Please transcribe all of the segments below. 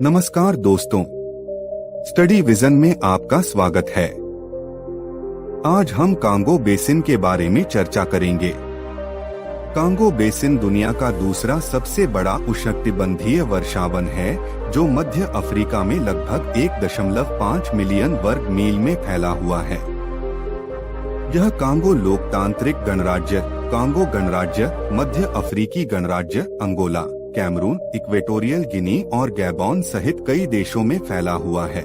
नमस्कार दोस्तों, study vision में आपका स्वागत है। आज हम कांगो बेसिन के बारे में चर्चा करेंगे। कांगो बेसिन दुनिया का दूसरा सबसे बड़ा उष्णकटिबंधीय वर्षावन है, जो मध्य अफ्रीका में लगभग 1.5 मिलियन वर्ग मील में फैला हुआ है। यह कांगो लोकतांत्रिक गणराज्य, कांगो गणराज्य, मध्य अफ्रीकी गणराज्य, अंगोला, कैमरून, इक्वेटोरियल गिनी और गैबोन सहित कई देशों में फैला हुआ है।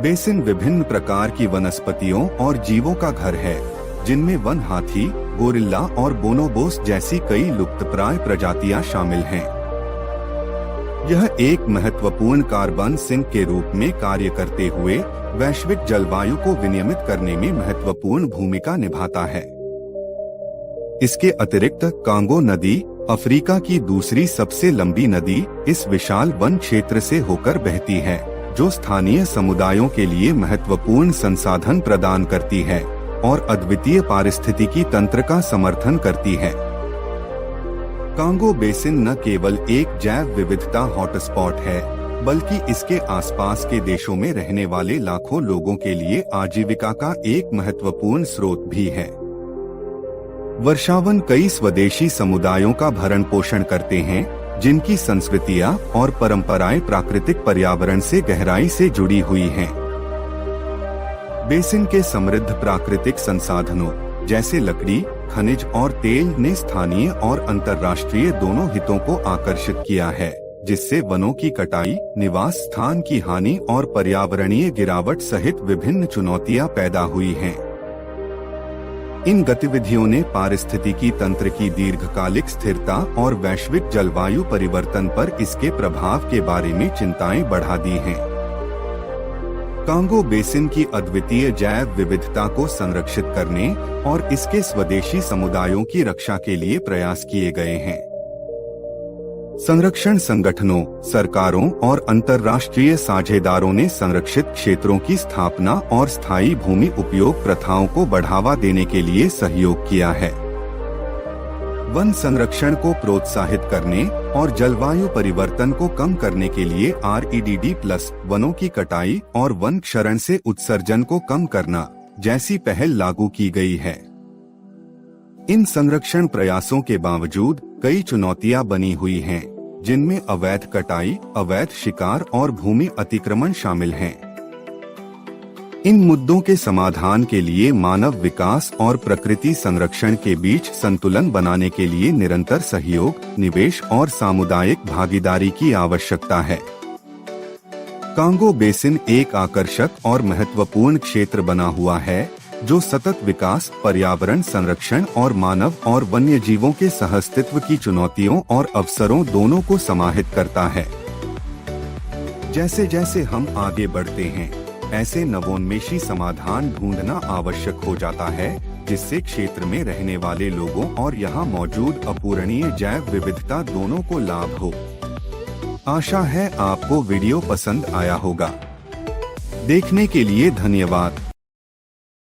बेसिन विभिन्न प्रकार की वनस्पतियों और जीवों का घर है, जिनमें वन हाथी, गोरिल्ला और बोनोबोस जैसी कई लुप्तप्राय प्रजातियां शामिल हैं। यह एक महत्वपूर्ण कार्बन सिंक के रूप में कार्य करते हुए वैश्विक जलवायु को विनियमित करने में महत्वपूर्ण भूमिका निभाता है। इसके अतिरिक्त कांगो नदी, अफ्रीका की दूसरी सबसे लंबी नदी, इस विशाल वन क्षेत्र से होकर बहती है, जो स्थानीय समुदायों के लिए महत्वपूर्ण संसाधन प्रदान करती है और अद्वितीय पारिस्थितिकी तंत्र का समर्थन करती है। कांगो बेसिन न केवल एक जैव विविधता हॉटस्पॉट है, बल्कि इसके आसपास के देशों में रहने वाले लाखों लोगों के लिए आजीविका का एक महत्वपूर्ण स्रोत भी है। वर्षावन कई स्वदेशी समुदायों का भरण पोषण करते हैं, जिनकी संस्कृतियां और परंपराएं प्राकृतिक पर्यावरण से गहराई से जुड़ी हुई हैं। बेसिन के समृद्ध प्राकृतिक संसाधनों जैसे लकड़ी, खनिज और तेल ने स्थानीय और अंतर्राष्ट्रीय दोनों हितों को आकर्षित किया है, जिससे वनों की कटाई, निवास स्थान की हानि और पर्यावरणीय गिरावट सहित विभिन्न चुनौतियां पैदा हुई हैं। इन गतिविधियों ने पारिस्थितिकी तंत्र की दीर्घकालिक स्थिरता और वैश्विक जलवायु परिवर्तन पर इसके प्रभाव के बारे में चिंताएं बढ़ा दी हैं। कांगो बेसिन की अद्वितीय जैव विविधता को संरक्षित करने और इसके स्वदेशी समुदायों की रक्षा के लिए प्रयास किए गए हैं। संरक्षण संगठनों, सरकारों और अंतर्राष्ट्रीय साझेदारों ने संरक्षित क्षेत्रों की स्थापना और स्थायी भूमि उपयोग प्रथाओं को बढ़ावा देने के लिए सहयोग किया है। वन संरक्षण को प्रोत्साहित करने और जलवायु परिवर्तन को कम करने के लिए REDD+, वनों की कटाई और वन क्षरण से उत्सर्जन को कम करना जैसी पहल लागू की गई है। इन संरक्षण प्रयासों के बावजूद कई चुनौतियां बनी हुई हैं, जिनमें अवैध कटाई, अवैध शिकार और भूमि अतिक्रमण शामिल हैं। इन मुद्दों के समाधान के लिए मानव विकास और प्रकृति संरक्षण के बीच संतुलन बनाने के लिए निरंतर सहयोग, निवेश और सामुदायिक भागीदारी की आवश्यकता है। कांगो बेसिन एक आकर्षक और महत्वपूर्ण क्षेत्र बना हुआ है, जो सतत विकास, पर्यावरण संरक्षण और मानव और वन्य जीवों के सहअस्तित्व की चुनौतियों और अवसरों दोनों को समाहित करता है। जैसे जैसे हम आगे बढ़ते हैं, ऐसे नवोन्मेषी समाधान ढूंढना आवश्यक हो जाता है, जिससे क्षेत्र में रहने वाले लोगों और यहाँ मौजूद अपूरणीय जैव विविधता दोनों को लाभ हो। आशा है आपको वीडियो पसंद आया होगा। देखने के लिए धन्यवाद।